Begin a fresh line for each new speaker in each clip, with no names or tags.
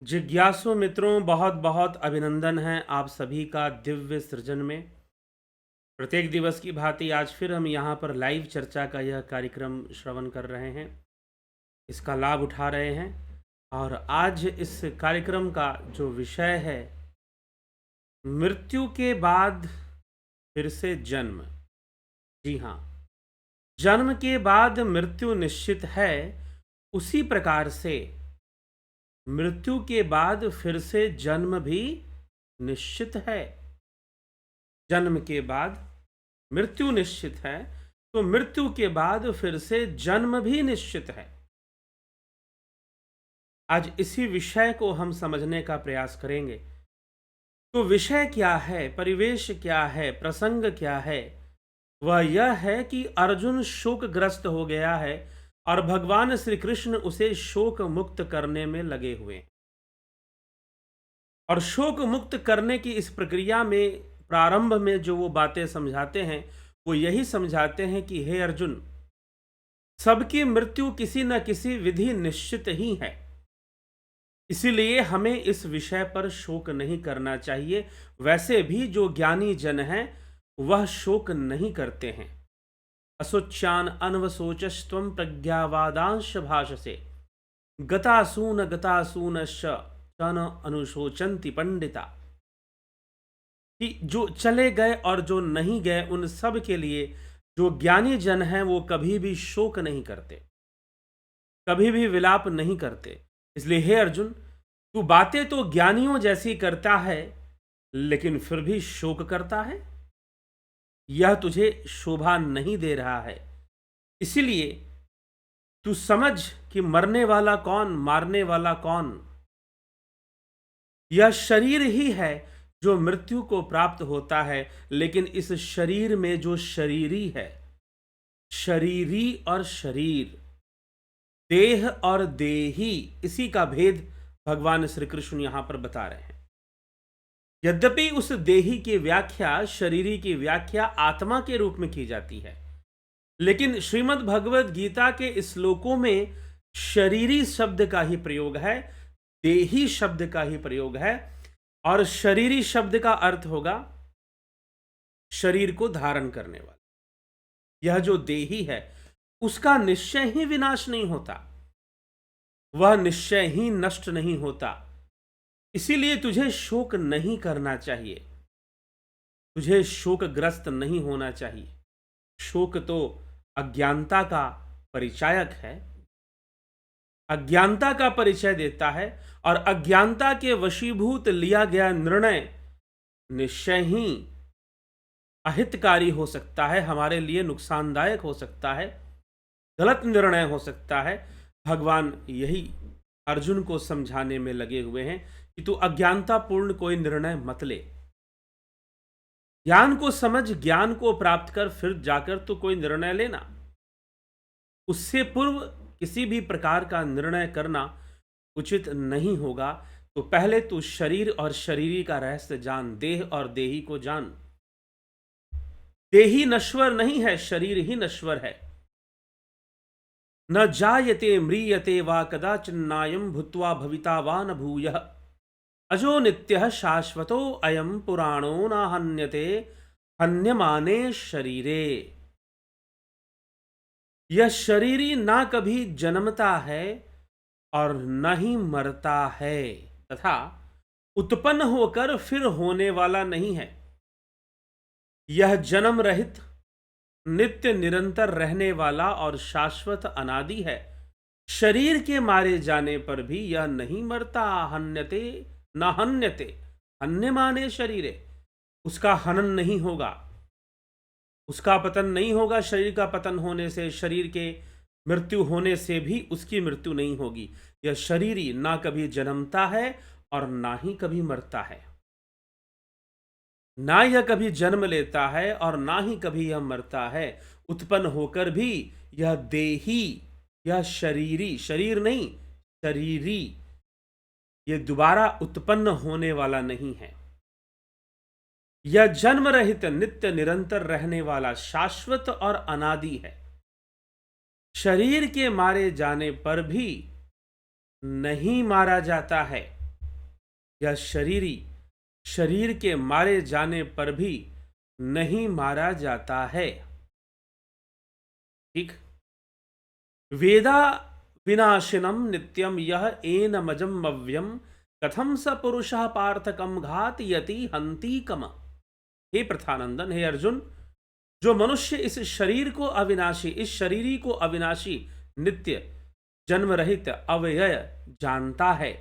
जिज्ञासु मित्रों, बहुत बहुत अभिनंदन है आप सभी का दिव्य सृजन में। प्रत्येक दिवस की भांति आज फिर हम यहाँ पर लाइव चर्चा का यह कार्यक्रम श्रवण कर रहे हैं, इसका लाभ उठा रहे हैं। और आज इस कार्यक्रम का जो विषय है, मृत्यु के बाद फिर से जन्म। जी हाँ, जन्म के बाद मृत्यु निश्चित है, उसी प्रकार से मृत्यु के बाद फिर से जन्म भी निश्चित है। जन्म के बाद मृत्यु निश्चित है, तो मृत्यु के बाद फिर से जन्म भी निश्चित है। आज इसी विषय को हम समझने का प्रयास करेंगे। तो विषय क्या है, परिवेश क्या है, प्रसंग क्या है? वह यह है कि अर्जुन शोकग्रस्त हो गया है और भगवान श्री कृष्ण उसे शोक मुक्त करने में लगे हुए हैं। और शोक मुक्त करने की इस प्रक्रिया में प्रारंभ में जो वो बातें समझाते हैं, वो यही समझाते हैं कि हे अर्जुन, सबकी मृत्यु किसी न किसी विधि निश्चित ही है, इसीलिए हमें इस विषय पर शोक नहीं करना चाहिए। वैसे भी जो ज्ञानी जन हैं वह शोक नहीं करते हैं। असोच्यान अनवसोचस्त्वं प्रज्ञावादांश भाषसे गतासून न अनुशोचंति पंडिता। कि जो चले गए और जो नहीं गए, उन सब के लिए जो ज्ञानी जन हैं वो कभी भी शोक नहीं करते, कभी भी विलाप नहीं करते। इसलिए हे अर्जुन, तू बातें तो ज्ञानियों जैसी करता है, लेकिन फिर भी शोक करता है। यह तुझे शोभा नहीं दे रहा है। इसीलिए तू समझ कि मरने वाला कौन, मारने वाला कौन। यह शरीर ही है जो मृत्यु को प्राप्त होता है, लेकिन इस शरीर में जो शरीरी है, शरीरी और शरीर, देह और देही, इसी का भेद भगवान श्री कृष्ण यहां पर बता रहे हैं। यद्यपि उस देही की व्याख्या, शरीरी की व्याख्या आत्मा के रूप में की जाती है, लेकिन श्रीमद् भगवद गीता के श्लोकों में शरीरी शब्द का ही प्रयोग है, देही शब्द का ही प्रयोग है। और शरीरी शब्द का अर्थ होगा शरीर को धारण करने वाला। यह जो देही है उसका निश्चय ही विनाश नहीं होता, वह निश्चय ही नष्ट नहीं होता। इसीलिए तुझे शोक नहीं करना चाहिए, तुझे शोकग्रस्त नहीं होना चाहिए। शोक तो अज्ञानता का परिचायक है, अज्ञानता का परिचय देता है। और अज्ञानता के वशीभूत लिया गया निर्णय निश्चय ही अहितकारी हो सकता है, हमारे लिए नुकसानदायक हो सकता है, गलत निर्णय हो सकता है। भगवान यही अर्जुन को समझाने में लगे हुए हैं कि तू अज्ञानतापूर्ण कोई निर्णय मत ले, ज्ञान को समझ, ज्ञान को प्राप्त कर, फिर जाकर तू कोई निर्णय लेना। उससे पूर्व किसी भी प्रकार का निर्णय करना उचित नहीं होगा। तो पहले तू शरीर और शरीरी का रहस्य जान, देह और देही को जान। देही नश्वर नहीं है, शरीर ही नश्वर है। न जायते म्रियते वा कदाचिन्नायं भूत्वा भविता वा न भूयः अजो नित्यः शाश्वतो अयं पुराणो न हन्यते हन्यमाने शरीरे। यह शरीरी ना कभी जन्मता है और न ही मरता है, तथा उत्पन्न होकर फिर होने वाला नहीं है। यह जन्म रहित, नित्य निरंतर रहने वाला और शाश्वत अनादि है। शरीर के मारे जाने पर भी यह नहीं मरता। हन्यते न हन्यते, हन्य माने शरीरे, उसका हनन नहीं होगा, उसका पतन नहीं होगा। शरीर का पतन होने से, शरीर के मृत्यु होने से भी उसकी मृत्यु नहीं होगी। यह शरीरी ना कभी जन्मता है और ना ही कभी मरता है, ना यह कभी जन्म लेता है और ना ही कभी यह मरता है। उत्पन्न होकर भी यह देही, यह शरीरी, शरीर नहीं शरीरी, यह दोबारा उत्पन्न होने वाला नहीं है। यह जन्म रहित, नित्य निरंतर रहने वाला, शाश्वत और अनादि है। शरीर के मारे जाने पर भी नहीं मारा जाता है। यह शरीरी शरीर के मारे जाने पर भी नहीं मारा जाता है। ठीक। वेदा विनाशिनम नित्यम यह एनमजम अव्यम कथम स पुरुषः पार्थकम घातयति हंति कम। हे प्रथानंदन, हे अर्जुन, जो मनुष्य इस शरीर को अविनाशी, इस शरीरी को अविनाशी, नित्य, जन्म रहित, अव्यय जानता है,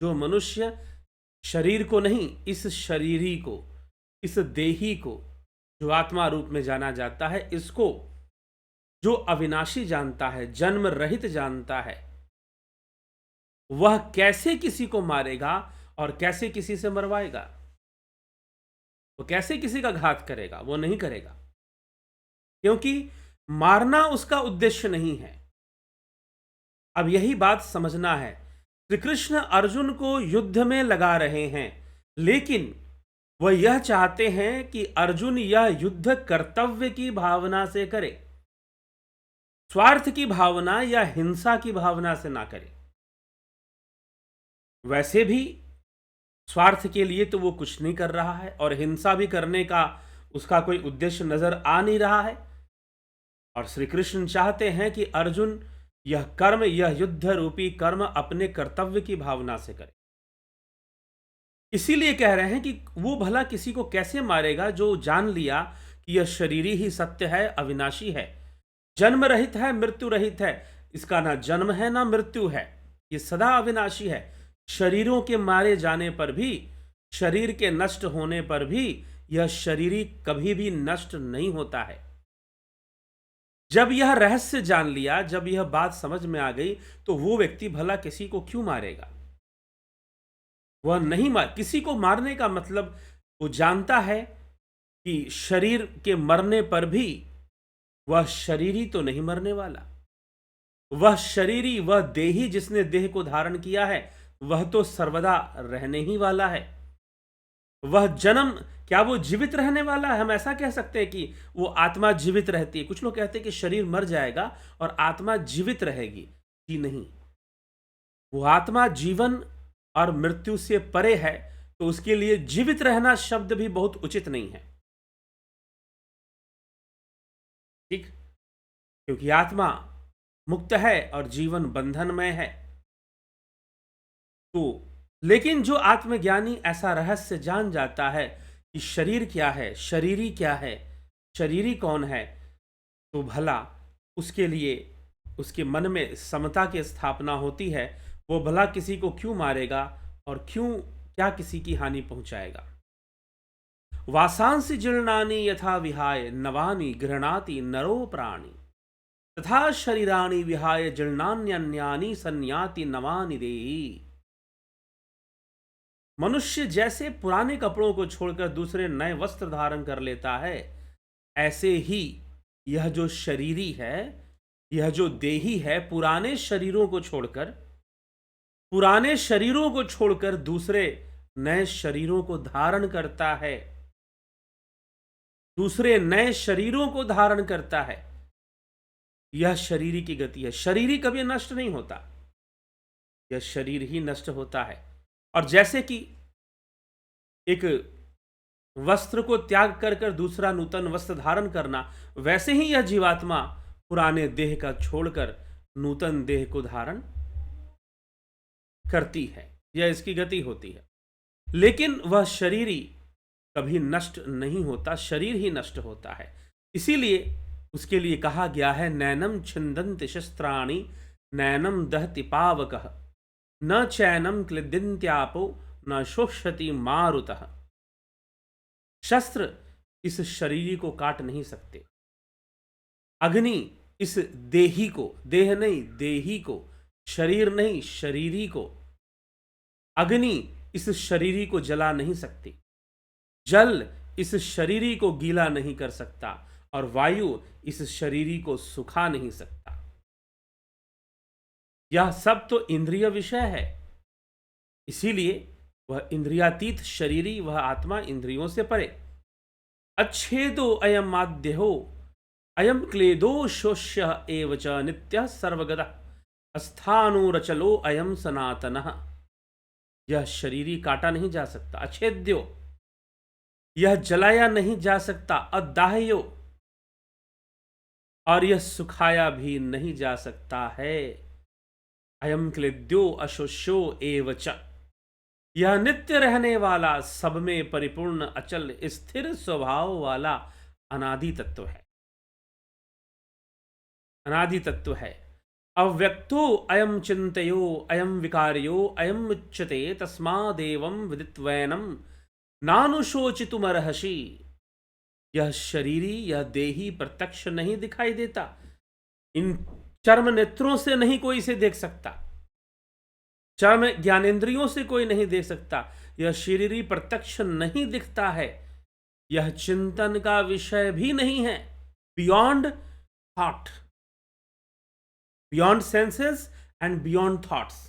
जो मनुष्य शरीर को नहीं, इस शरीरी को, इस देही को, जो आत्मा रूप में जाना जाता है, इसको जो अविनाशी जानता है, जन्म रहित जानता है, वह कैसे किसी को मारेगा और कैसे किसी से मरवाएगा? वो कैसे किसी का घात करेगा? वो नहीं करेगा, क्योंकि मारना उसका उद्देश्य नहीं है। अब यही बात समझना है। श्री कृष्ण अर्जुन को युद्ध में लगा रहे हैं, लेकिन वह यह चाहते हैं कि अर्जुन यह युद्ध कर्तव्य की भावना से करे, स्वार्थ की भावना या हिंसा की भावना से ना करे। वैसे भी स्वार्थ के लिए तो वो कुछ नहीं कर रहा है, और हिंसा भी करने का उसका कोई उद्देश्य नजर आ नहीं रहा है। और श्री कृष्ण चाहते हैं कि अर्जुन यह कर्म, यह युद्ध रूपी कर्म अपने कर्तव्य की भावना से करे। इसीलिए कह रहे हैं कि वो भला किसी को कैसे मारेगा जो जान लिया कि यह शरीरी ही सत्य है, अविनाशी है, जन्म रहित है, मृत्यु रहित है। इसका ना जन्म है ना मृत्यु है, ये सदा अविनाशी है। शरीरों के मारे जाने पर भी, शरीर के नष्ट होने पर भी यह शरीरी कभी भी नष्ट नहीं होता है। जब यह रहस्य जान लिया, जब यह बात समझ में आ गई, तो वो व्यक्ति भला किसी को क्यों मारेगा? वह नहीं मार, किसी को मारने का मतलब वो जानता है कि शरीर के मरने पर भी वह शरीरी तो नहीं मरने वाला। वह शरीरी, वह देही जिसने देह को धारण किया है, वह तो सर्वदा रहने ही वाला है। वह जन्म, क्या वो जीवित रहने वाला है? हम ऐसा कह सकते हैं कि वो आत्मा जीवित रहती है। कुछ लोग कहते हैं कि शरीर मर जाएगा और आत्मा जीवित रहेगी। जी नहीं, वो आत्मा जीवन और मृत्यु से परे है, तो उसके लिए जीवित रहना शब्द भी बहुत उचित नहीं है। ठीक, क्योंकि आत्मा मुक्त है और जीवन बंधनमय है। तो लेकिन जो आत्मज्ञानी ऐसा रहस्य जान जाता है कि शरीर क्या है, शरीरी क्या है, शरीरी कौन है, तो भला उसके लिए, उसके मन में समता की स्थापना होती है। वो भला किसी को क्यों मारेगा और क्यों, क्या किसी की हानि पहुंचाएगा? वासांसि जीर्णानि यथा विहाय नवानि गृह्णाति नरो प्राणी तथा शरीराणि विहाय जीर्णान्यानि संयाति नवानि देहि। मनुष्य जैसे पुराने कपड़ों को छोड़कर दूसरे नए वस्त्र धारण कर लेता है, ऐसे ही यह जो शरीरी है, यह जो देही है, पुराने शरीरों को छोड़कर दूसरे नए शरीरों को धारण करता है, दूसरे नए शरीरों को धारण करता है। यह शरीरी की गति है। शरीरी कभी नष्ट नहीं होता, यह शरीर ही नष्ट होता है। और जैसे कि एक वस्त्र को त्याग कर दूसरा नूतन वस्त्र धारण करना, वैसे ही यह जीवात्मा पुराने देह का छोड़कर नूतन देह को धारण करती है। यह इसकी गति होती है। लेकिन वह शरीरी कभी नष्ट नहीं होता, शरीर ही नष्ट होता है। इसीलिए उसके लिए कहा गया है, नैनम छिन्दन्ति शस्त्राणि नैनम दहति पावकः न चैनम क्लिद्यन्त्यापो न शोषति मारुतः। शस्त्र इस शरीर को काट नहीं सकते। अग्नि इस देही को, देह नहीं देही को, शरीर नहीं शरीरी को, अग्नि इस शरीरी को जला नहीं सकती। जल इस शरीरी को गीला नहीं कर सकता और वायु इस शरीरी को सुखा नहीं सकता। यह सब तो इंद्रिय विषय है। इसीलिए वह इंद्रियातीत शरीरी, वह आत्मा इंद्रियों से परे। अच्छेदो अयम आद्यो अयम क्लेदो शोष्य एव च नित्यः सर्वगतः स्थाणुरचलो अयम सनातनः। यह शरीरी काटा नहीं जा सकता, अछेद्यो, यह जलाया नहीं जा सकता, अदाह्यो, और यह सुखाया भी नहीं जा सकता है। अयम क्लेद्यो अशोष्यो एव च, यह नित्य रहने वाला, सब में परिपूर्ण, अचल, स्थिर स्वभाव वाला अनादि तत्व है। अनादि तत्व है। अव्यक्तो अयम चिंतयो अयम विकार्यो अयम उच्यते तस्मादेवं विदित्वैनं नानुशोचितुमर्हसि। यह शरीरी, यह देही प्रत्यक्ष नहीं दिखाई देता, इन चर्म नेत्रों से नहीं कोई इसे देख सकता, चर्म ज्ञानेंद्रियों से कोई नहीं देख सकता, यह शरीरी प्रत्यक्ष नहीं दिखता है, यह चिंतन का विषय भी नहीं है, beyond thought, beyond senses and beyond thoughts.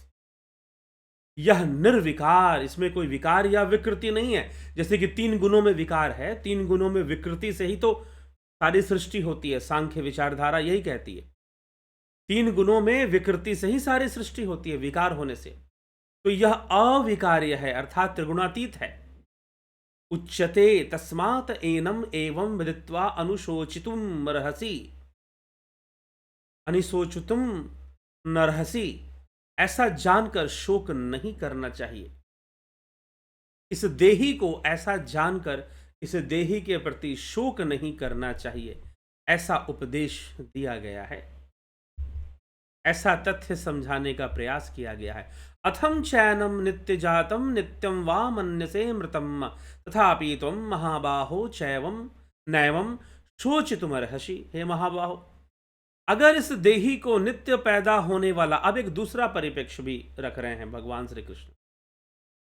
यह निर्विकार, इसमें कोई विकार या विकृति नहीं है। जैसे कि 3 गुणों में विकार है, 3 गुणों में विकृति से ही तो सारी सृष्टि होती है, सांख्य विचारधारा यही कहती है। 3 गुणों में विकृति से ही सारी सृष्टि होती है, विकार होने से। तो यह अविकार्य है, अर्थात त्रिगुणातीत है। उच्यते तस्मात् एनम एवं विदित्वा अनुशोचितुम रहसी, अनिशोचितुम नरहसी, ऐसा जानकर शोक नहीं करना चाहिए। इस देही को ऐसा जानकर इस देही के प्रति शोक नहीं करना चाहिए, ऐसा उपदेश दिया गया है, ऐसा तथ्य समझाने का प्रयास किया गया है। अथम चैनम नित्य जातम नित्यम वा मन्यसे मृतम तथापि त्वं महाबाहो चैवम नैवम शोचितुमर्हसि। हे महाबाहो, अगर इस देही को नित्य पैदा होने वाला, अब एक दूसरा परिप्रेक्ष्य भी रख रहे हैं भगवान श्री कृष्ण।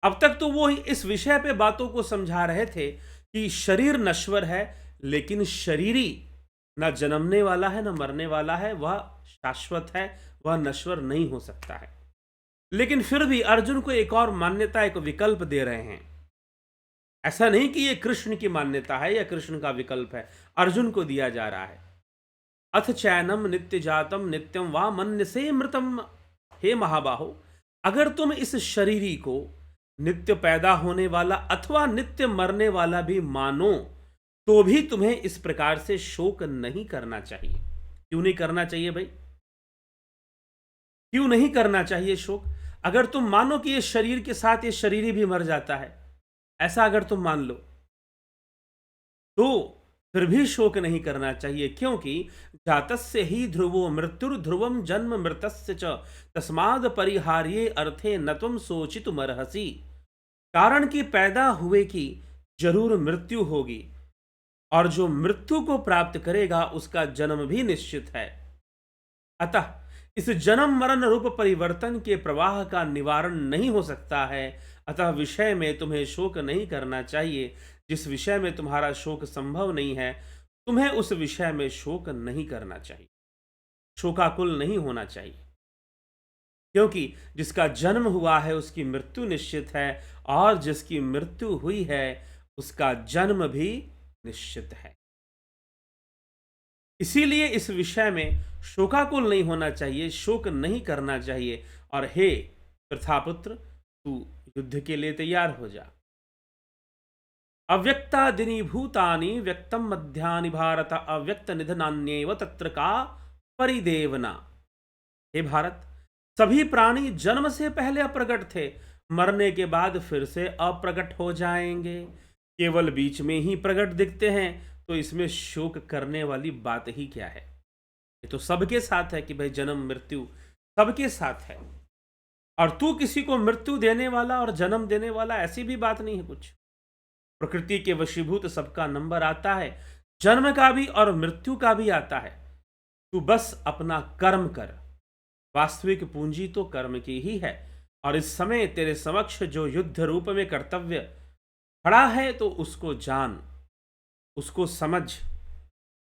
अब तक तो वो इस विषय पे बातों को समझा रहे थे कि शरीर नश्वर है, लेकिन शरीरी न जन्मने वाला है न मरने वाला है, वह शाश्वत है, वह नश्वर नहीं हो सकता है। लेकिन फिर भी अर्जुन को एक और मान्यता, एक विकल्प दे रहे हैं। ऐसा नहीं कि ये कृष्ण की मान्यता है या कृष्ण का विकल्प है, अर्जुन को दिया जा रहा है। अथ चैनम नित्य जातम नित्यम वा मन्यसे मृतम। हे महाबाहो, अगर तुम इस शरीरी को नित्य पैदा होने वाला अथवा नित्य मरने वाला भी मानो, तो भी तुम्हें इस प्रकार से शोक नहीं करना चाहिए। क्यों नहीं करना चाहिए भाई? क्यों नहीं करना चाहिए शोक? अगर तुम मानो कि ये शरीर के साथ ये शरीरी भी मर जाता है, ऐसा अगर तुम मान लो, तो फिर भी शोक नहीं करना चाहिए, क्योंकि जातस्य ही ध्रुवो मृत्युर्ध्रुवम जन्म मृतस्य च तस्माद परिहार्ये अर्थे न त्वं शोचितुमर्हसि। कारण कि पैदा हुए की जरूर मृत्यु होगी, और जो मृत्यु को प्राप्त करेगा उसका जन्म भी निश्चित है। अतः इस जन्म मरण रूप परिवर्तन के प्रवाह का निवारण नहीं हो सकता है। अतः विषय में तुम्हें शोक नहीं करना चाहिए। जिस विषय में तुम्हारा शोक संभव नहीं है, तुम्हें उस विषय में शोक नहीं करना चाहिए, शोकाकुल नहीं होना चाहिए, क्योंकि जिसका जन्म हुआ है उसकी मृत्यु निश्चित है, और जिसकी मृत्यु हुई है उसका जन्म भी निश्चित है। इसीलिए इस विषय में शोकाकुल नहीं होना चाहिए, शोक नहीं करना चाहिए। और हे प्रथापुत्र, तू युद्ध के लिए तैयार हो जा। अव्यक्तादिनी भूतानि व्यक्तम मध्यानि भारत अव्यक्त निधनान्येव तत्र का परिदेवना। हे भारत, सभी प्राणी जन्म से पहले अप्रकट थे, मरने के बाद फिर से अप्रकट हो जाएंगे, केवल बीच में ही प्रकट दिखते हैं। तो इसमें शोक करने वाली बात ही क्या है? ये तो सबके साथ है कि भाई जन्म मृत्यु सबके साथ है, और तू किसी को मृत्यु देने वाला और जन्म देने वाला, ऐसी भी बात नहीं है कुछ। प्रकृति के वशीभूत सबका नंबर आता है, जन्म का भी और मृत्यु का भी आता है। तू बस अपना कर्म कर, वास्तविक पूंजी तो कर्म की ही है। और इस समय तेरे समक्ष जो युद्ध रूप में कर्तव्य खड़ा है, तो उसको जान, उसको समझ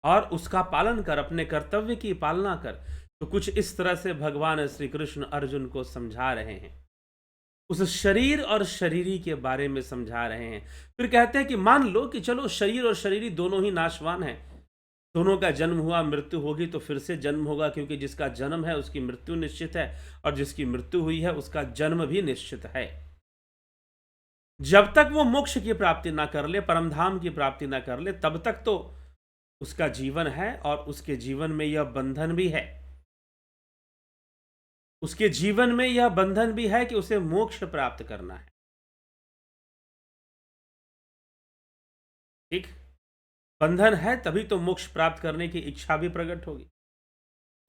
और उसका पालन कर, अपने कर्तव्य की पालना कर। तो कुछ इस तरह से भगवान श्री कृष्ण अर्जुन को समझा रहे हैं, उस शरीर और शरीरी के बारे में समझा रहे हैं। फिर कहते हैं कि मान लो कि चलो शरीर और शरीरी दोनों ही नाशवान हैं, दोनों का जन्म हुआ, मृत्यु होगी तो फिर से जन्म होगा, क्योंकि जिसका जन्म है उसकी मृत्यु निश्चित है, और जिसकी मृत्यु हुई है उसका जन्म भी निश्चित है। जब तक वो मोक्ष की प्राप्ति ना कर ले, परमधाम की प्राप्ति ना कर ले, तब तक तो उसका जीवन है, और उसके जीवन में यह बंधन भी है। उसके जीवन में यह बंधन भी है कि उसे मोक्ष प्राप्त करना है। ठीक, बंधन है तभी तो मोक्ष प्राप्त करने की इच्छा भी प्रकट होगी।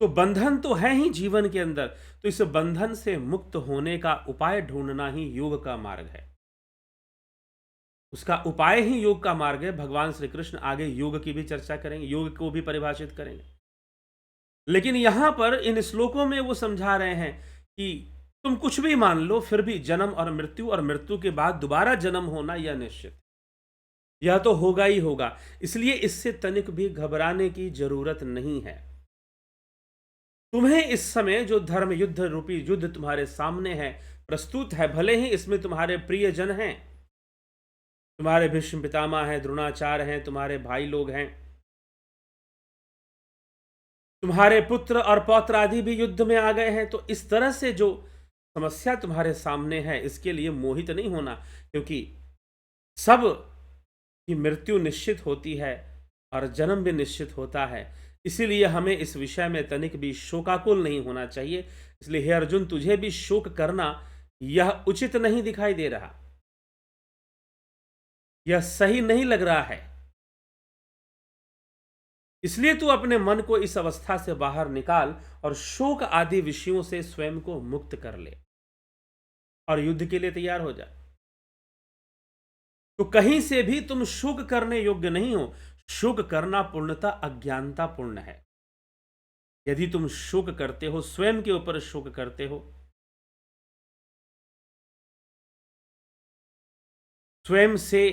तो बंधन तो है ही जीवन के अंदर, तो इस बंधन से मुक्त होने का उपाय ढूंढना ही योग का मार्ग है। उसका उपाय ही योग का मार्ग है। भगवान श्री कृष्ण आगे योग की भी चर्चा करेंगे, योग को भी परिभाषित करेंगे। लेकिन यहां पर इन श्लोकों में वो समझा रहे हैं कि तुम कुछ भी मान लो, फिर भी जन्म और मृत्यु के बाद दोबारा जन्म होना यह निश्चित, यह तो होगा ही होगा। इसलिए इससे तनिक भी घबराने की जरूरत नहीं है। तुम्हें इस समय जो धर्म युद्ध रूपी युद्ध तुम्हारे सामने है, प्रस्तुत है, भले ही इसमें तुम्हारे प्रियजन हैं, तुम्हारे भीष्म पितामह हैं, द्रोणाचार्य हैं, तुम्हारे भाई लोग हैं, तुम्हारे पुत्र और पौत्र आदि भी युद्ध में आ गए हैं, तो इस तरह से जो समस्या तुम्हारे सामने है, इसके लिए मोहित नहीं होना, क्योंकि सब की मृत्यु निश्चित होती है और जन्म भी निश्चित होता है। इसीलिए हमें इस विषय में तनिक भी शोकाकुल नहीं होना चाहिए। इसलिए हे अर्जुन, तुझे भी शोक करना यह उचित नहीं दिखाई दे रहा, यह सही नहीं लग रहा है। इसलिए तू अपने मन को इस अवस्था से बाहर निकाल और शोक आदि विषयों से स्वयं को मुक्त कर ले और युद्ध के लिए तैयार हो जा। तो कहीं से भी तुम शोक करने योग्य नहीं हो। शोक करना पूर्णतः अज्ञानता पूर्ण है। यदि तुम शोक करते हो, स्वयं के ऊपर शोक करते हो, स्वयं से,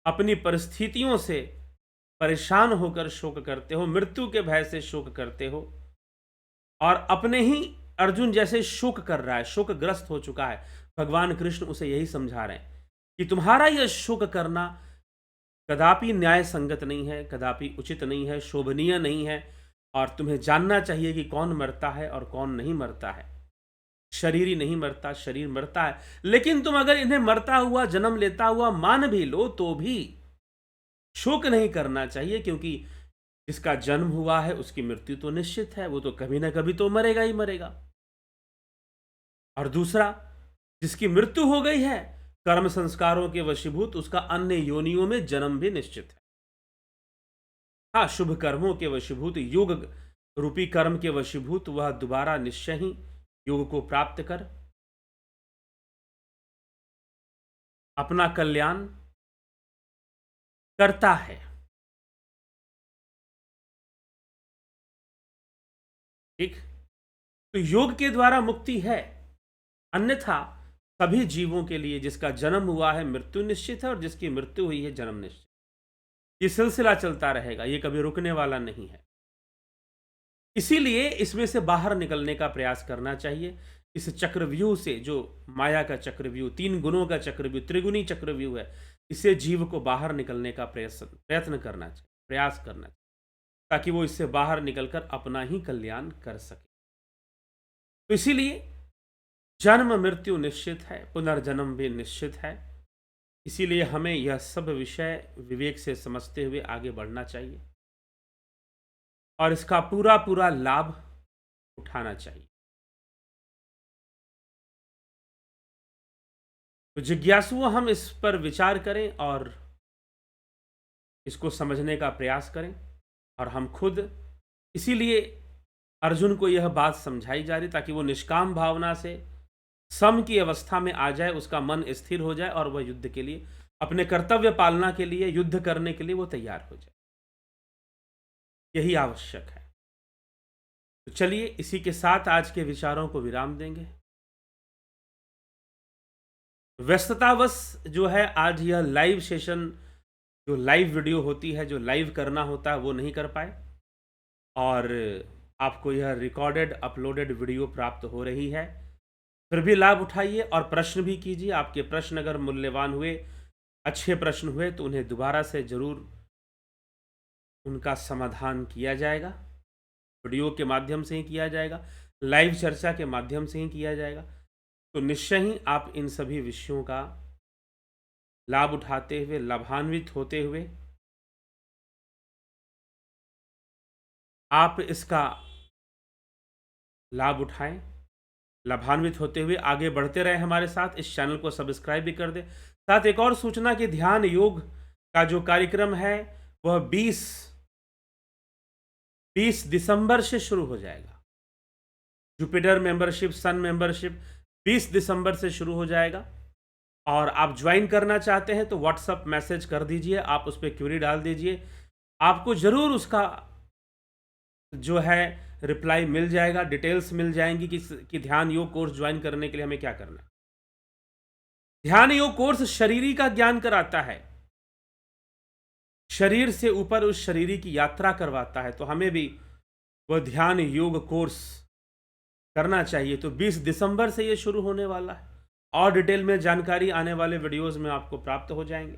अपनी परिस्थितियों से परेशान होकर शोक करते हो, मृत्यु के भय से शोक करते हो, और अपने ही अर्जुन जैसे शोक कर रहा है, शोकग्रस्त हो चुका है, भगवान कृष्ण उसे यही समझा रहे हैं कि तुम्हारा यह शोक करना कदापि न्याय संगत नहीं है, कदापि उचित नहीं है, शोभनीय नहीं है। और तुम्हें जानना चाहिए कि कौन मरता है और कौन नहीं मरता है। शरीर ही नहीं मरता, शरीर मरता है। लेकिन तुम अगर इन्हें मरता हुआ, जन्म लेता हुआ मान भी लो, तो भी शोक नहीं करना चाहिए, क्योंकि जिसका जन्म हुआ है उसकी मृत्यु तो निश्चित है, वो तो कभी ना कभी तो मरेगा ही मरेगा। और दूसरा, जिसकी मृत्यु हो गई है, कर्म संस्कारों के वशीभूत, उसका अन्य योनियों में जन्म भी निश्चित है। हाँ, शुभ कर्मों के वशीभूत, योग रूपी कर्म के वशीभूत, वह दोबारा निश्चय ही योग को प्राप्त कर अपना कल्याण करता है। ठीक, तो योग के द्वारा मुक्ति है, अन्यथा सभी जीवों के लिए जिसका जन्म हुआ है मृत्यु निश्चित है, और जिसकी मृत्यु हुई है जन्म निश्चित। ये सिलसिला चलता रहेगा, ये कभी रुकने वाला नहीं है। इसीलिए इसमें से बाहर निकलने का प्रयास करना चाहिए। इस चक्रव्यूह से, जो माया का चक्रव्यूह, तीन गुणों का चक्रव्यूह, त्रिगुणी चक्रव्यूह है, इससे जीव को बाहर निकलने का प्रयत्न करना चाहिए, प्रयास करना चाहिए, ताकि वो इससे बाहर निकलकर अपना ही कल्याण कर सके। तो इसीलिए जन्म मृत्यु निश्चित है, पुनर्जन्म भी निश्चित है। इसीलिए हमें यह सब विषय विवेक से समझते हुए आगे बढ़ना चाहिए और इसका पूरा पूरा लाभ उठाना चाहिए। तो जिज्ञासुओं, हम इस पर विचार करें और इसको समझने का प्रयास करें। और हम खुद, इसीलिए अर्जुन को यह बात समझाई जा रही, ताकि वो निष्काम भावना से सम की अवस्था में आ जाए, उसका मन स्थिर हो जाए और वह युद्ध के लिए, अपने कर्तव्य पालना के लिए, युद्ध करने के लिए वो तैयार हो जाए। यही आवश्यक है। तो चलिए, इसी के साथ आज के विचारों को विराम देंगे। व्यस्ततावश जो है, आज यह लाइव सेशन, जो लाइव वीडियो होती है, जो लाइव करना होता है, वो नहीं कर पाए, और आपको यह रिकॉर्डेड अपलोडेड वीडियो प्राप्त हो रही है। फिर भी लाभ उठाइए और प्रश्न भी कीजिए। आपके प्रश्न अगर मूल्यवान हुए, अच्छे प्रश्न हुए, तो उन्हें दोबारा से जरूर उनका समाधान किया जाएगा। वीडियो के माध्यम से ही किया जाएगा, लाइव चर्चा के माध्यम से ही किया जाएगा। तो निश्चय ही आप इन सभी विषयों का लाभ उठाते हुए, लाभान्वित होते हुए आप इसका लाभ उठाएं, लाभान्वित होते हुए आगे बढ़ते रहे हमारे साथ। इस चैनल को सब्सक्राइब भी कर दें। साथ एक और सूचना कि ध्यान योग का जो कार्यक्रम है वह 20 दिसंबर से शुरू हो जाएगा। जुपिटर मेंबरशिप, सन मेंबरशिप 20 दिसंबर से शुरू हो जाएगा। और आप ज्वाइन करना चाहते हैं तो व्हाट्सअप मैसेज कर दीजिए, आप उस पर क्वेरी डाल दीजिए, आपको ज़रूर उसका जो है रिप्लाई मिल जाएगा, डिटेल्स मिल जाएंगी कि ध्यान योग कोर्स ज्वाइन करने के लिए हमें क्या करना है। ध्यान योग कोर्स शरीरी का ज्ञान कराता है, शरीर से ऊपर उस शरीरी की यात्रा करवाता है, तो हमें भी वह ध्यान योग कोर्स करना चाहिए। तो 20 दिसंबर से ये शुरू होने वाला है और डिटेल में जानकारी आने वाले वीडियोस में आपको प्राप्त हो जाएंगे।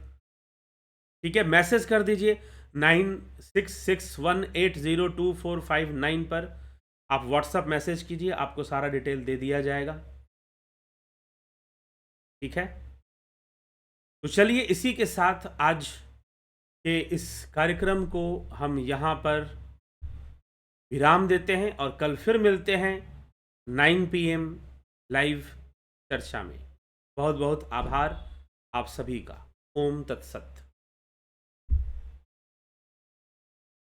ठीक है, मैसेज कर दीजिए 9661802459 पर, आप व्हाट्सएप मैसेज कीजिए, आपको सारा डिटेल दे दिया जाएगा। ठीक है, तो चलिए इसी के साथ आज के इस कार्यक्रम को हम यहाँ पर विराम देते हैं और कल फिर मिलते हैं 9 PM लाइव चर्चा में। बहुत बहुत आभार आप सभी का। ओम तत्सत।